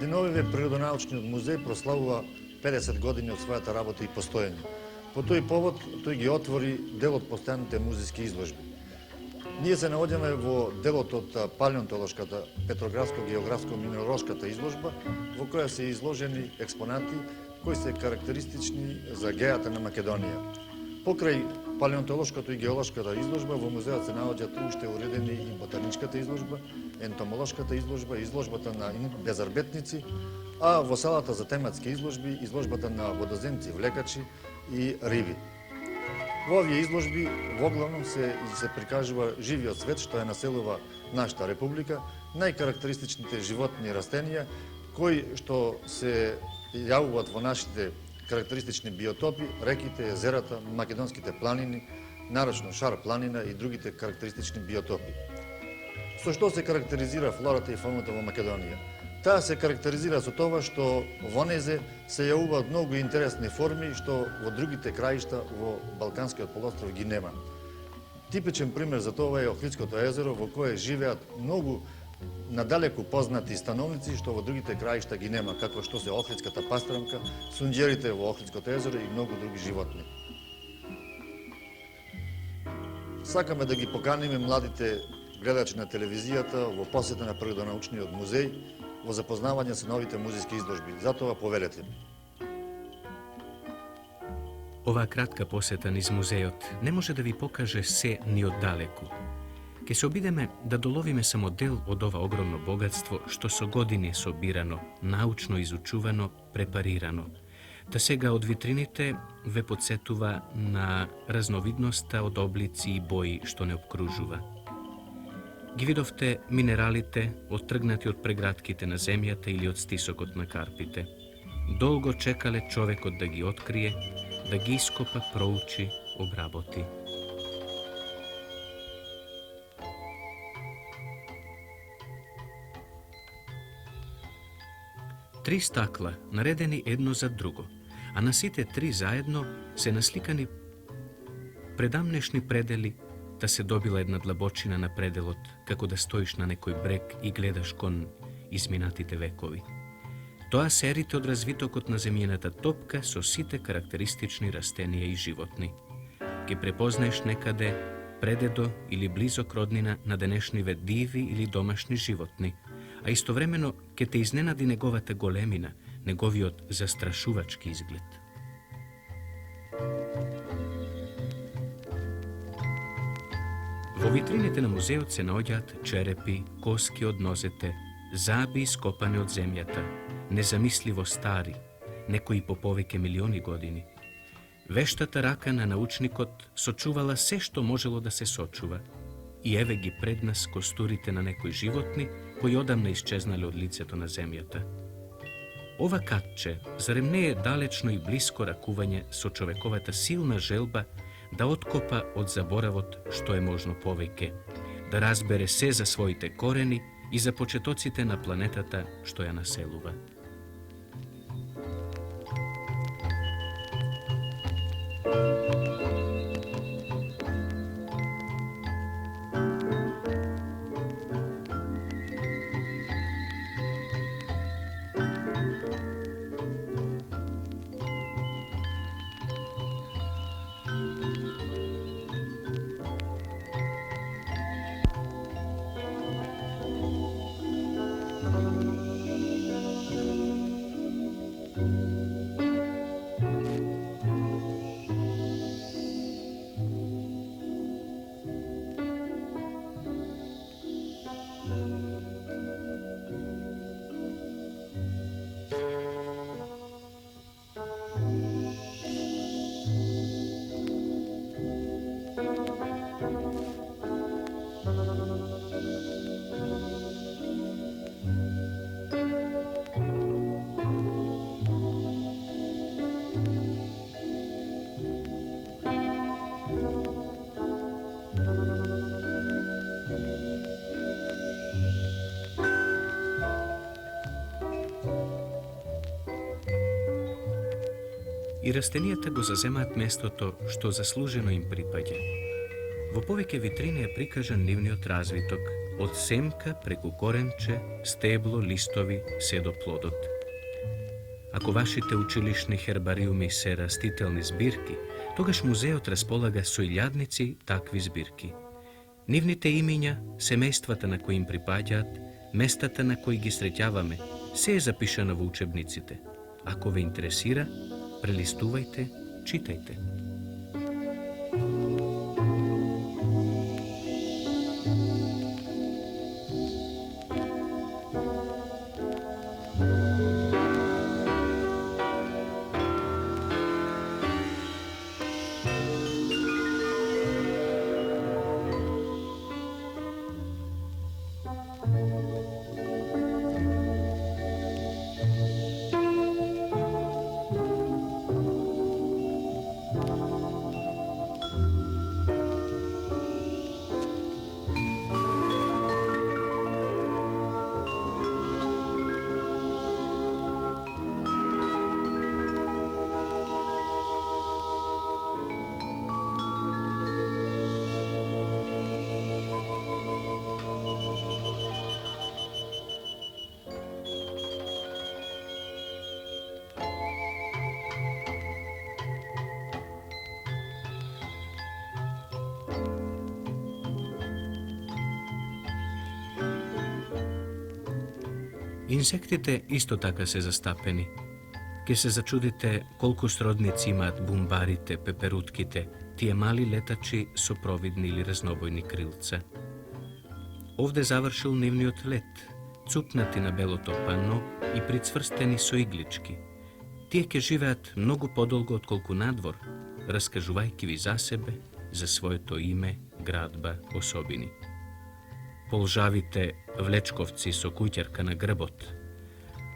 Деновиве Природонаучниот музеј прославува 50 години од својата работа и постоење. По тој повод, тој ги отвори дел од постојаните музејски изложби. Ние се наоѓаме во делот од палеонтолошката, петрографско-географско-минеролошката изложба, во која се изложени експонати кои се карактеристични за геата на Македонија. Покрај палеонтолошката и геолошката изложба, во музеот се наоѓаат уште уредени и ботаничката изложба, ентомолошката изложба, изложбата на безарбетници, а во салата за тематски изложби, изложбата на водоземци, влекачи и риби. Во овие изложби воглавном се прикажува живиот свет што ја населува нашата република, најкарактеристичните животни и растенија кои што се јавуваат во нашите карактеристични биотопи, реките, езерата, македонските планини, нарочно Шар планина и другите карактеристични биотопи. Со што се карактеризира флората и фауната во Македонија? Таа се карактеризира со тоа што во незе се јавуваат многу интересни форми што во другите краишта во Балканскиот полуостров ги нема. Типичен пример за тоа е Охридското езеро во кое живеат многу надалеку познати становници што во другите краишта ги нема, како што се Охридската пастрамка, сунџерите во Охридското езеро и многу други животни. Сакаме да ги поканиме младите гледачи на телевизијата во посета на Природонаучниот музеј, во запознавање со новите музејски изложби. Затоа повелете. Оваа кратка посета низ музејот не може да ви покаже се ни оддалеку. Ке се обидеме да доловиме само дел од ова огромно богатство што со години е собирано, научно изучувано, препарирано. Та сега од витрините ве подсетува на разновидноста од облици и бои што не обкружува. Ги видовте минералите, оттргнати од прегратките на земјата или од стисокот на карпите. Долго чекале човекот да ги открие, да ги ископа, проучи, обработи. Три стакла, наредени едно за друго, а на сите три заедно се насликани предамнешни предели, да се добила една длабочина на пределот, како да стоиш на некој брег и гледаш кон изминатите векови. Тоа се ерите од развитокот на земјината топка со сите карактеристични растенија и животни. Ке препознаеш некаде предедо или близок роднина на денешниве диви или домашни животни, а истовремено ке те изненади неговата големина, неговиот застрашувачки изглед. Во витрините на музеот се наоѓаат черепи, коски од нозете, заби ископани од земјата, незамисливо стари, некои по повеќе милиони години. Вештата рака на научникот сочувала се што можело да се сочува, и еве ги пред нас костурите на некои животни кои одамна исчезнале од лицето на земјата. Ова катче, зарем не е далечно и блиско ракување со човековата силна желба да откопа од заборавот што е можно повеќе, да разбере се за своите корени и за почетоците на планетата што ја населува. И растенијата го заземаат местото што заслужено им припаѓа. Во повеќе витрини е прикажан нивниот развиток, Од семка преку коренче, стебло, листови, се до плодот. Ако вашите училишни хербариуми се растителни збирки, тогаш музеот располага со илјадници такви збирки. Нивните имиња, семејствата на кои им припаѓаат, местата на кои ги среќаваме, се е запишано во учебниците. Ако ве интересира, прелистувајте, читајте. Инсектите исто така се застапени. Ке се зачудите колку сродници имаат бумбарите, пеперутките, тие мали летачи со провидни или разнобојни крилца. Овде завршил нивниот лет, цупнати на белото пано и прицврстени со иглички. Тие ќе живеат многу подолго отколку надвор, раскажувајќи ви за себе, за своето име, градба, особини. Полжавите влечковци со куќерка на грбот,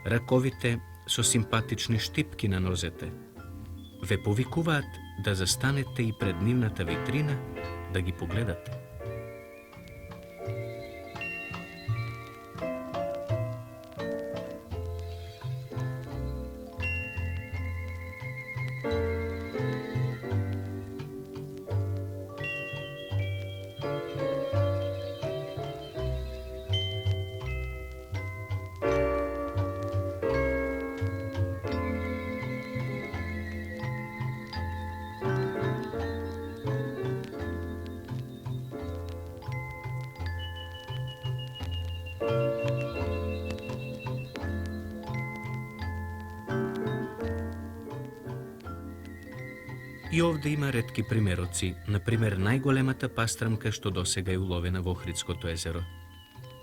раковите со симпатични штипки на нозете, ве повикуваат да застанете и пред нивната витрина да ги погледате. И овде има ретки примероци, например најголемата пастрамка што досега е уловена во Охридското езеро.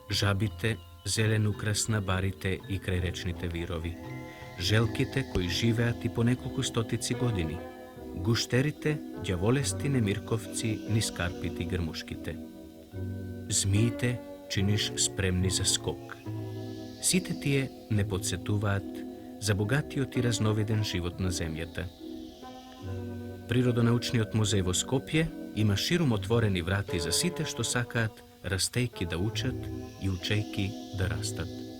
Жабите, зелен украс на барите и крај речните вирови. Желките кои живеат и по неколку стотици години. Гуштерите, ѓаволести немирковци, низ карпите и грмушките. Змиите, чиниш спремни за скок. Сите тие не подсетуваат за богатиот и разновиден живот на земјата. Природонаучниот музеј во Скопје има ширум отворени врати за сите што сакаат, растејки да учат и учејки да растат.